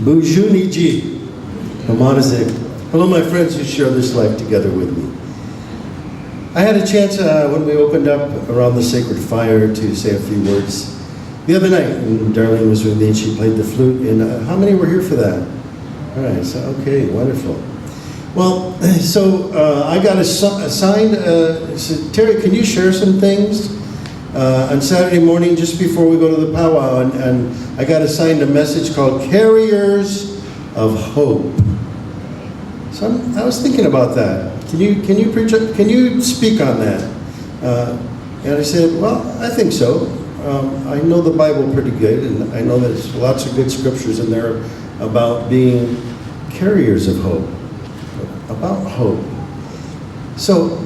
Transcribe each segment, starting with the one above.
Bujuniji. Hello, my friends who share this life together with me. I had a chance when we opened up around the sacred fire to say a few words the other night, and Darlene was with me and she played the flute. And how many were here for that? All right, so okay, wonderful. Well, so I got assigned, said, Terry, can you share some things? On Saturday morning, just before we go to the powwow, and I got assigned a message called Carriers of Hope. So I was thinking about that. Can you preach? Can you speak on that? And I said, well, I think so. I know the Bible pretty good, and I know there's lots of good scriptures in there about being carriers of hope, about hope. So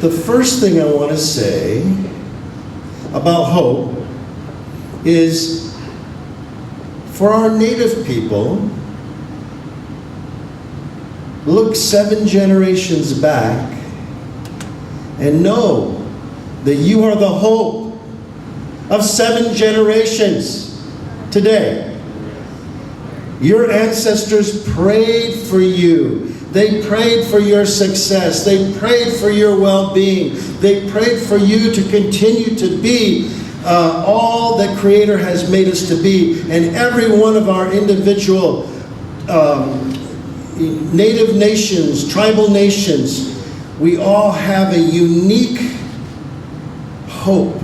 the first thing I want to say about hope is, for our native people, look 7 generations back and know that you are the hope of 7 generations today. Your ancestors prayed for you. They prayed for your success. They prayed for your well-being. They prayed for you to continue to be all that Creator has made us to be. And every one of our individual native nations, tribal nations, we all have a unique hope.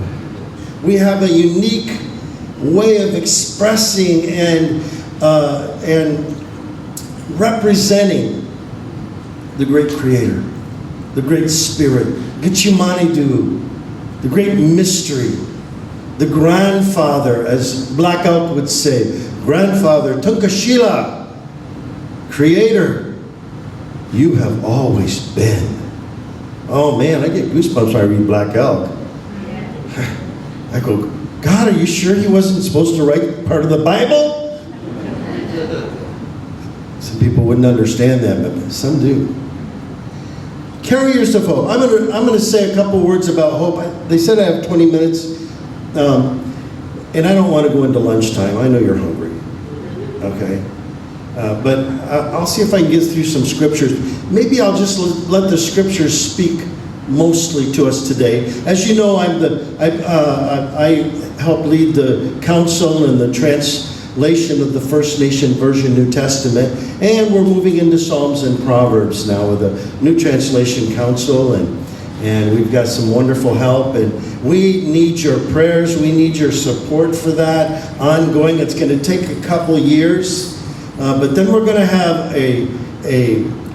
We have a unique way of expressing and representing the great Creator, the great Spirit, Gitchumanidu, the great mystery, the grandfather, as Black Elk would say, grandfather, Tunkashila, Creator, you have always been. Oh man, I get goosebumps when I read Black Elk. I go, God, are you sure he wasn't supposed to write part of the Bible? Some people wouldn't understand that, but some do. Carriers of hope. I'm going to say a couple words about hope. They said I have 20 minutes, and I don't want to go into lunchtime. I know you're hungry, okay? But I'll see if I can get through some scriptures. Maybe I'll just let the scriptures speak mostly to us today. As you know, I help lead the council and the translation of the First Nation Version New Testament, and we're moving into Psalms and Proverbs now with a new translation council, and we've got some wonderful help, and we need your prayers, we need your support for that ongoing. It's going to take a couple years, but then we're going to have a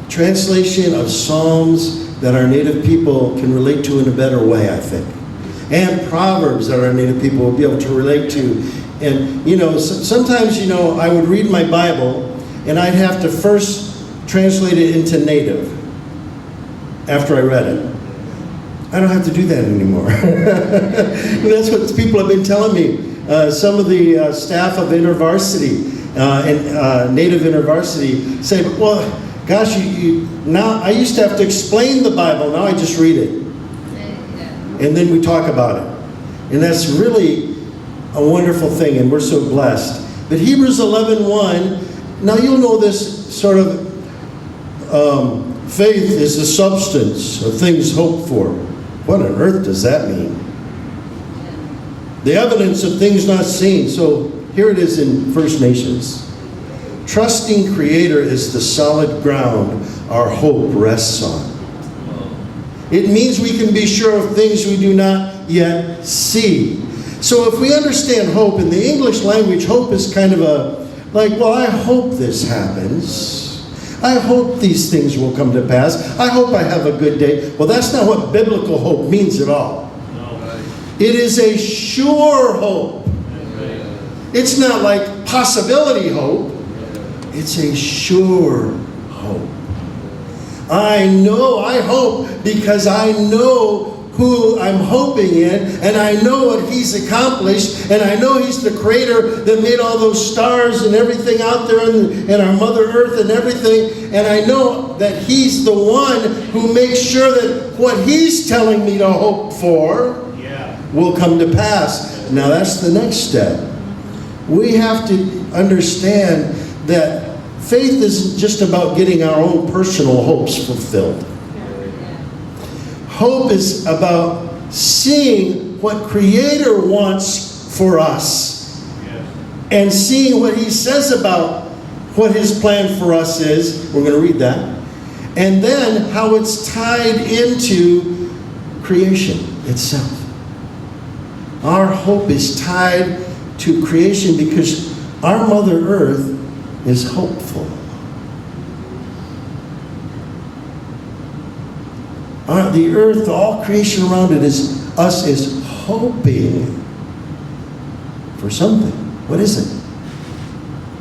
translation of Psalms that our native people can relate to in a better way, I think. And Proverbs that our native people will be able to relate to. And, you know, sometimes, you know, I would read my Bible and I'd have to first translate it into native after I read it. I don't have to do that anymore. That's what people have been telling me. Some of the staff of InterVarsity and Native InterVarsity say, well, gosh, now I used to have to explain the Bible. Now I just read it. And then we talk about it. And that's really a wonderful thing, and we're so blessed. But Hebrews 11:1, now you'll know this sort of, faith is the substance of things hoped for. What on earth does that mean? The evidence of things not seen. So here it is in First Nations. Trusting Creator is the solid ground our hope rests on. It means we can be sure of things we do not yet see. So if we understand hope in the English language, hope is kind of well, I hope this happens. I hope these things will come to pass. I hope I have a good day. Well, that's not what biblical hope means at all. It is a sure hope. It's not like possibility hope. It's a sure hope. I hope because I know who I'm hoping in, and I know what He's accomplished, and I know He's the Creator that made all those stars and everything out there, and our Mother Earth and everything, and I know that He's the one who makes sure that what He's telling me to hope for will come to pass. Now that's the next step. We have to understand that faith isn't just about getting our own personal hopes fulfilled. Hope is about seeing what Creator wants for us. And seeing what He says about what His plan for us is. We're going to read that. And then how it's tied into creation itself. Our hope is tied to creation because our Mother Earth is hopeful. The earth, all creation around it is hoping for something. What is it?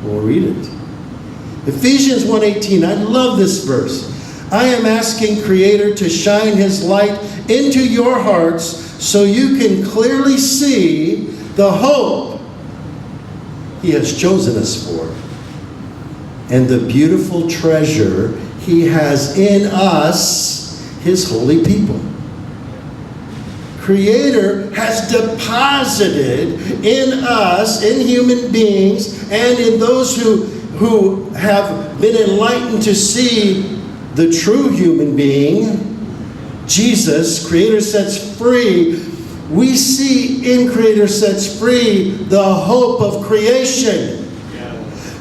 We'll read it. Ephesians 1:18. I love this verse. I am asking Creator to shine His light into your hearts so you can clearly see the hope He has chosen us for and the beautiful treasure He has in us, His holy people. Creator has deposited in us, in human beings, and in those who have been enlightened to see the true human being, Jesus. Creator sets free. We see in Creator sets free the hope of creation.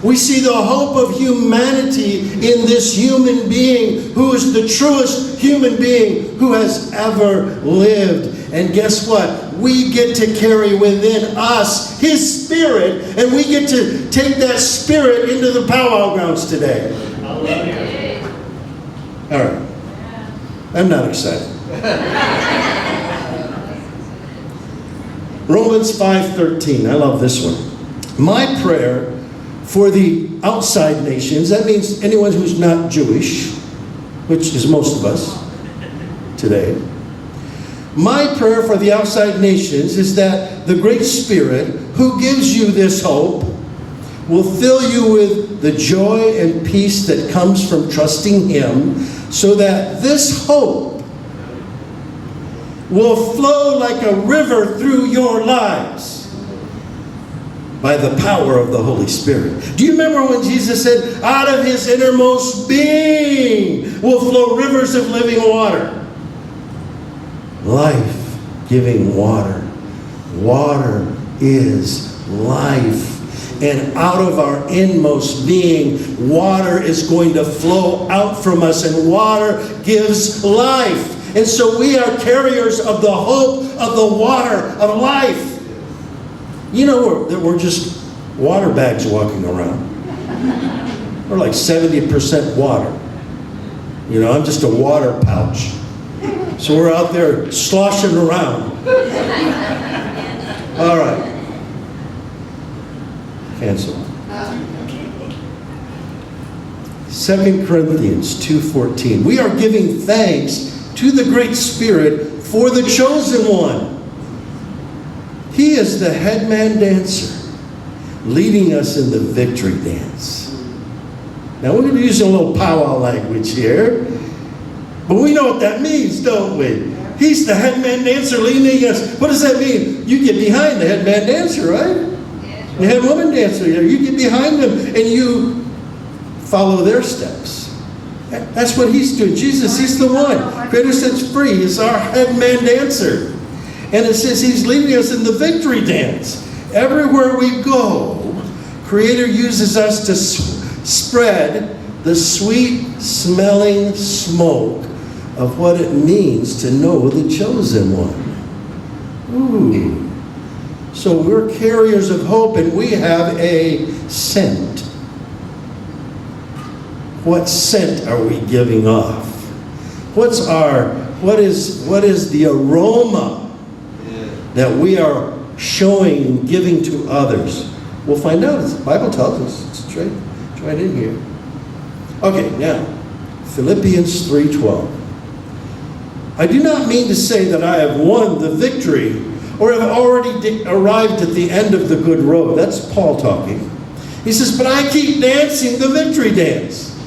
We see the hope of humanity in this human being who is the truest human being who has ever lived. And guess what? We get to carry within us His Spirit, and we get to take that Spirit into the powwow grounds today. All right. I'm not excited. Romans 5:13. I love this one. My prayer for the outside nations, that means anyone who's not Jewish, which is most of us today. My prayer for the outside nations is that the Great Spirit, who gives you this hope, will fill you with the joy and peace that comes from trusting Him, so that this hope will flow like a river through your lives by the power of the Holy Spirit. Do you remember when Jesus said, out of His innermost being will flow rivers of living water? Life-giving water. Water is life. And out of our inmost being, water is going to flow out from us, and water gives life. And so we are carriers of the hope of the water of life. You know that we're just water bags walking around. We're like 70% water. You know, I'm just a water pouch. So we're out there sloshing around. All right. Cancel. 2 Corinthians 2:14. We are giving thanks to the Great Spirit for the chosen one. He is the headman dancer, leading us in the victory dance. Now we're going to use a little powwow language here, but we know what that means, don't we? He's the headman dancer leading us. What does that mean? You get behind the headman dancer, right? The head woman dancer, you get behind them and you follow their steps. That's what He's doing. Jesus, He's the one. Creator sets free. He's our headman dancer. And it says He's leading us in the victory dance. Everywhere we go, Creator uses us to spread the sweet-smelling smoke of what it means to know the chosen one. Ooh. So we're carriers of hope, and we have a scent. What scent are we giving off? What is the aroma that we are showing and giving to others? We'll find out. The Bible tells us. It's right in here. Okay, now, Philippians 3:12. I do not mean to say that I have won the victory or have already arrived at the end of the good road. That's Paul talking. He says, but I keep dancing the victory dance,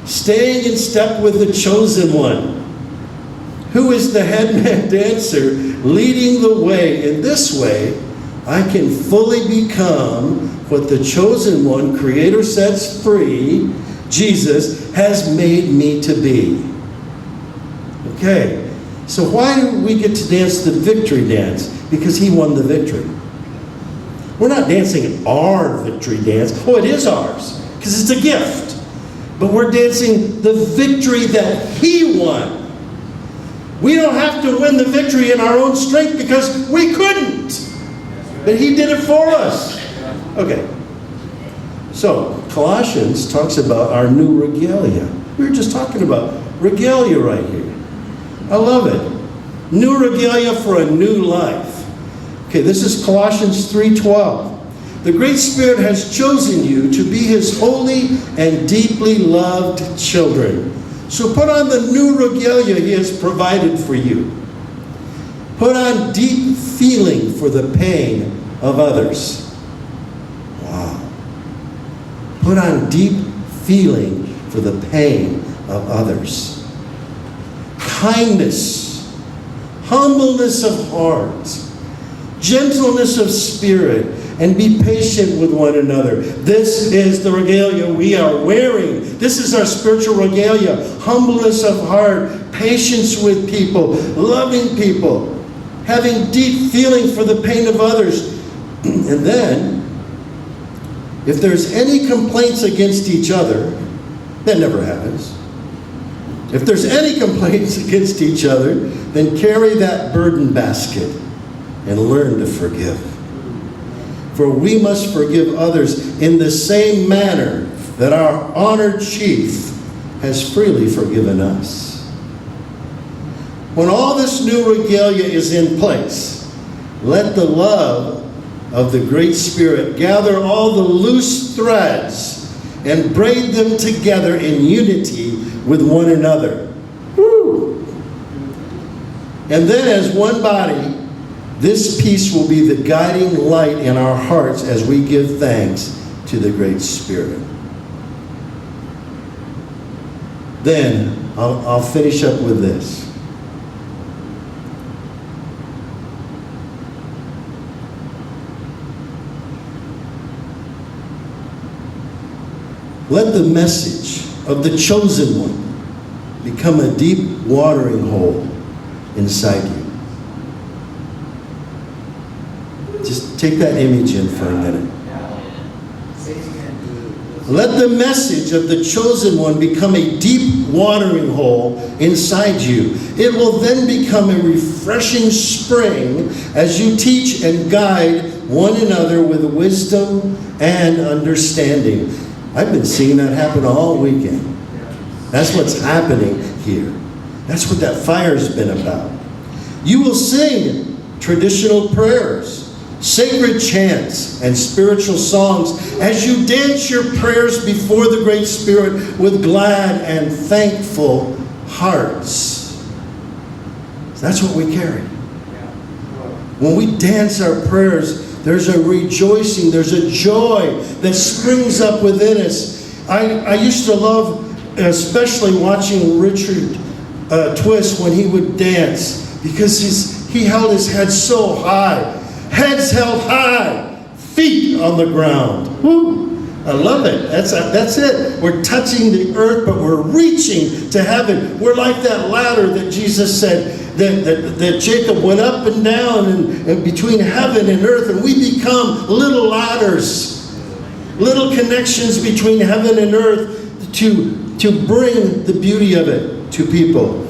staying in step with the chosen one, who is the headman dancer, leading the way. In this way, I can fully become what the chosen one, Creator sets free, Jesus, has made me to be. Okay, so why do we get to dance the victory dance? Because he won the victory. We're not dancing our victory dance. Oh, it is ours, because it's a gift. But we're dancing the victory that he won. We don't have to win the victory in our own strength because we couldn't. But he did it for us. Okay. So, Colossians talks about our new regalia. We were just talking about regalia right here. I love it. New regalia for a new life. Okay, this is Colossians 3:12. The Great Spirit has chosen you to be his holy and deeply loved children. So put on the new regalia he has provided for you. Put on deep feeling for the pain of others. Wow. Put on deep feeling for the pain of others. Kindness, humbleness of heart, gentleness of spirit, and be patient with one another. This is the regalia we are wearing. This is our spiritual regalia. Humbleness of heart, patience with people, loving people, having deep feeling for the pain of others. And then, if there's any complaints against each other, that never happens. If there's any complaints against each other, then carry that burden basket and learn to forgive. For we must forgive others in the same manner that our honored chief has freely forgiven us. When all this new regalia is in place, let the love of the Great Spirit gather all the loose threads and braid them together in unity with one another. Woo! And then as one body, this peace will be the guiding light in our hearts as we give thanks to the Great Spirit. Then, I'll finish up with this. Let the message of the chosen one become a deep watering hole inside you. Just take that image in for a minute. Let the message of the chosen one become a deep watering hole inside you. It will then become a refreshing spring as you teach and guide one another with wisdom and understanding. I've been seeing that happen all weekend. That's what's happening here. That's what that fire's been about. You will sing traditional prayers, sacred chants, and spiritual songs as you dance your prayers before the Great Spirit with glad and thankful hearts. That's what we carry. When we dance our prayers, there's a rejoicing, there's a joy that springs up within us. I used to love, especially watching Richard Twist when he would dance, because he held his head so high. Heads held high, feet on the ground. Woo! I love it. That's it. We're touching the earth, but we're reaching to heaven. We're like that ladder that Jesus said that Jacob went up and down and between heaven and earth, and we become little ladders, little connections between heaven and earth to bring the beauty of it to people.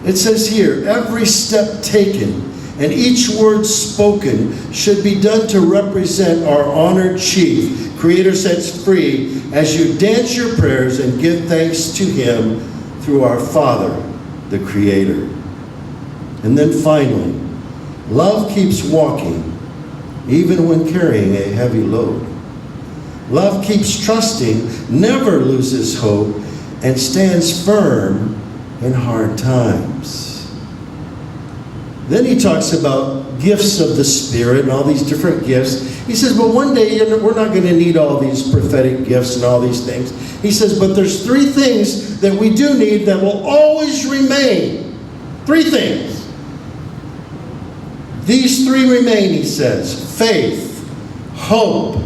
It says here, every step taken and each word spoken should be done to represent our honored chief, Creator sets free, as you dance your prayers and give thanks to him through our Father, the Creator. And then finally, love keeps walking even when carrying a heavy load. Love keeps trusting, never loses hope, and stands firm in hard times. Then he talks about gifts of the Spirit and all these different gifts. He says, but one day we're not going to need all these prophetic gifts and all these things. He says, but there's 3 things that we do need that will always remain. 3 things. These 3 remain, he says. Faith, hope,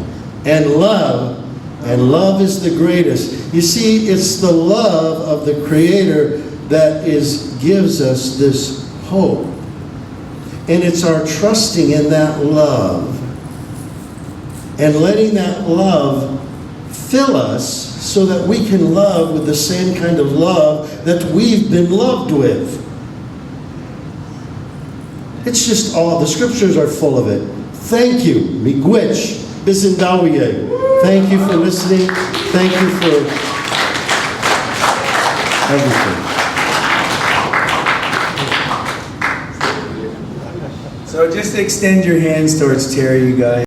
and love. And love is the greatest. You see, it's the love of the Creator that gives us this hope. And it's our trusting in that love and letting that love fill us so that we can love with the same kind of love that we've been loved with. It's just all, the scriptures are full of it. Thank you. Miigwech, bisindawiye. Thank you for listening. Thank you for everything. So just extend your hands towards Terry, you guys.